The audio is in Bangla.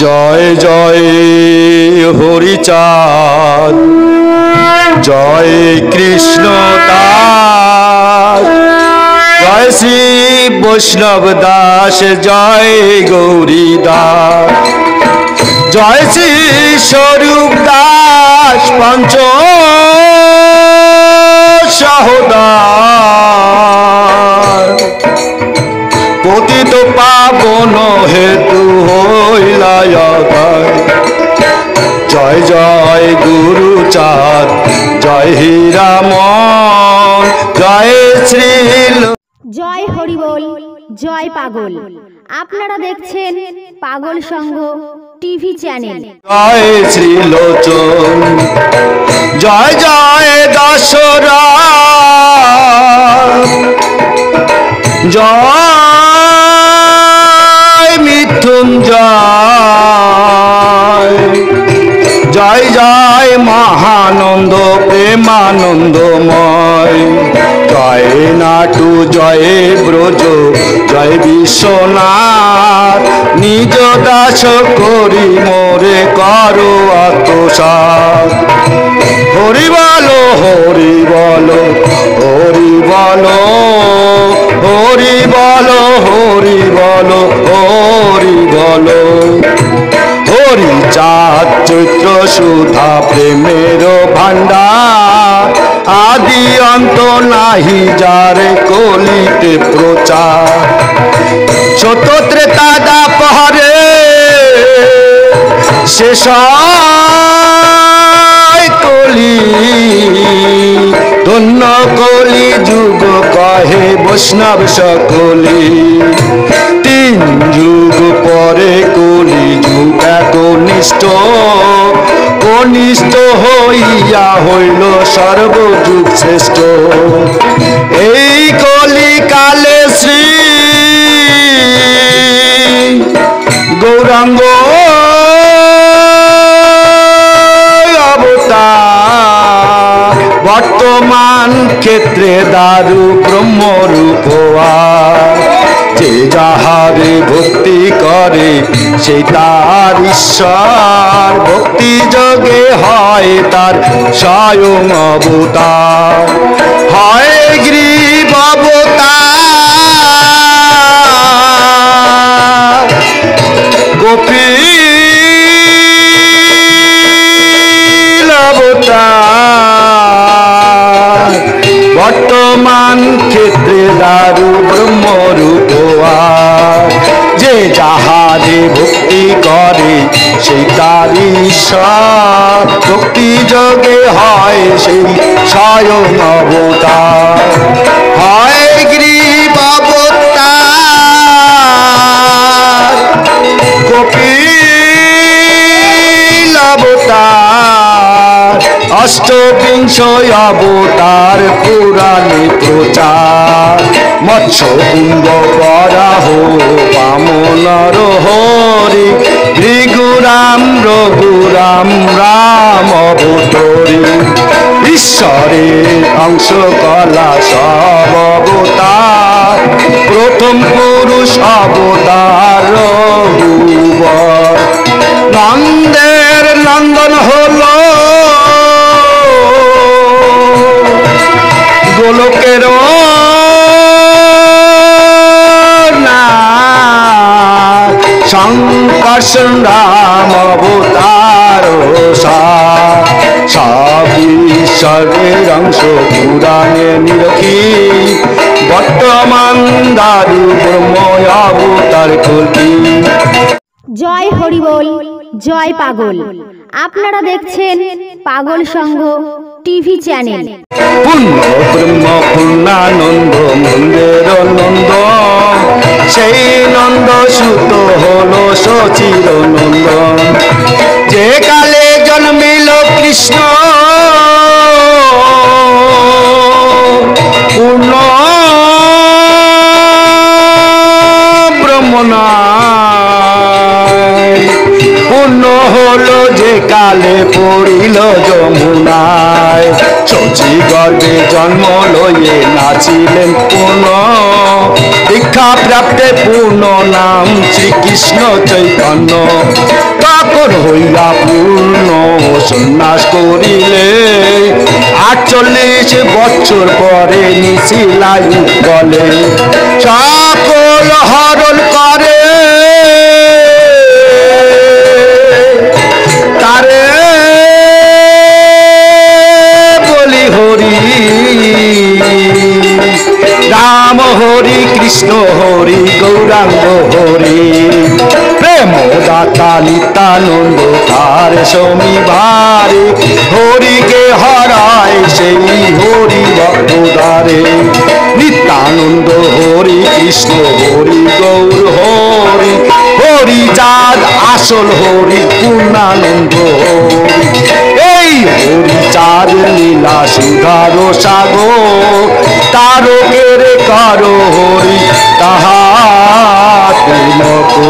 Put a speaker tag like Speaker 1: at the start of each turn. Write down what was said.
Speaker 1: জয় জয় হরিচাঁদ, জয় কৃষ্ণ দাস, জয় শ্রী বৈষ্ণব দাস, জয় গৌরী দাস, জয় শ্রী স্বরূপ দাস, পঞ্চ সহদার, পতিত পাবন হেতু হইলা অভয়। জয় জয় গুরুচাঁদ, জয় হীরামন, জয় শ্রী।
Speaker 2: জয় হরিবোল, জয় পাগল। আপনারা দেখছেন পাগল সংঘ টিভি চ্যানেল।
Speaker 1: জয় শ্রীলোচন, জয় জয় দশরথ, জয় মৃত্যুঞ্জয়, জয় জয় মহানন্দ প্রেমানন্দময়, জয় নাটু, জয় ব্রজ, জয় বিশ্বনাথ, নিজ দাস করি মোরে করো আত্মসাৎ। হরি বলো, হরি বলো, হরি বলো, হরি বলো, হরি বলো, হরি বলো। হরিচাঁদ চৈত্র সুধা প্রেমের ভান্ডার, আদি অন্ত নাহি যারে কলিতে প্রচার। সত্য ত্রেতা দ্বাপরে শেষ কলি, ধন্য কলি যুগ কহে বৈষ্ণব সকলি। তিন যুগ পরে কলি যুগ একনিষ্ঠ, কনিষ্ঠ হইয়া হইল সর্বযুগ শ্রেষ্ঠ। এই কলি কালে শ্রী গৌরাঙ্গ অবতার, বর্তমান ক্ষেত্রে দারু ব্রহ্মরূপ। যে যাহারে ভক্তি করে সেই তার ঈশ্বর, ভক্তি যোগে হয় তার স্বয়ং অবতার। হয় গ্রীব অবতার, কপিল অবতার, বর্তমান ক্ষেত্রে দারু ব্রহ্মরূপ। যে যাহারে ভক্তি করে সেই তার ঈশ্বর, ভক্তি যোগে হয় সেই স্বয়ং অবতার। হয় গ্রীব অবতার, কপিল অবতার, অষ্টবিংশ অবতার পুরাণে প্রচার। মৎস্য কুম্ভ বরাহ বামন হরি, ভৃগুরাম রঘুরাম রাম অবতরী। ঈশ্বরের অংশ কলা সব অবতার, প্রথম পুরুষ অবতার রঘুবর। নন্দের নন্দন হল গোলকের সংকর্ষণ রাম অবতার, সব ঈশ্বরের অংশ পুরাণে নিরখি, বর্তমান দারু ব্রহ্ম অবতার কল্কি।
Speaker 2: জয় হরিবোল, জয় পাগল। আপনারা দেখছেন পাগল সংঘ টিভি চ্যানেল।
Speaker 1: পূর্ণ ব্রহ্ম পূর্ণানন্দ মন্দির নন্দ, সেই নন্দ সুত হলো সচির নন্দন। যে কালে জন্মিল কৃষ্ণ পূর্ণ ব্রহ্মনায়, পূর্ণ হলো যে কালে পড়িল যমুনায়। শচী গর্ভে জন্ম লয়ে নাচিলেন পূর্ণ, দীক্ষা প্রাপ্তে পূর্ণ নাম শ্রীকৃষ্ণ চৈতন্য। যখন হইয়া পূর্ণ সন্ন্যাস করিলে 48 বছর পরে নিশিলায়ু বলে সকল হরণ করে তারে বলি হরি রাম হরি কৃষ্ণ হরি গৌরাঙ্গ হরি প্রেম দাতা নিত্যানন্দ তার সমীভারে হরিকে হরায় সেই হরি ভক্তদারে নিত্যানন্দ হরি কৃষ্ণ হরি গৌর হরি হরি চাঁদ আসল হরি পূর্ণানন্দ হরি এই হরি চাঁদ লীলা সুধার সাগর তারকের কারো হরি তাহাতে মতো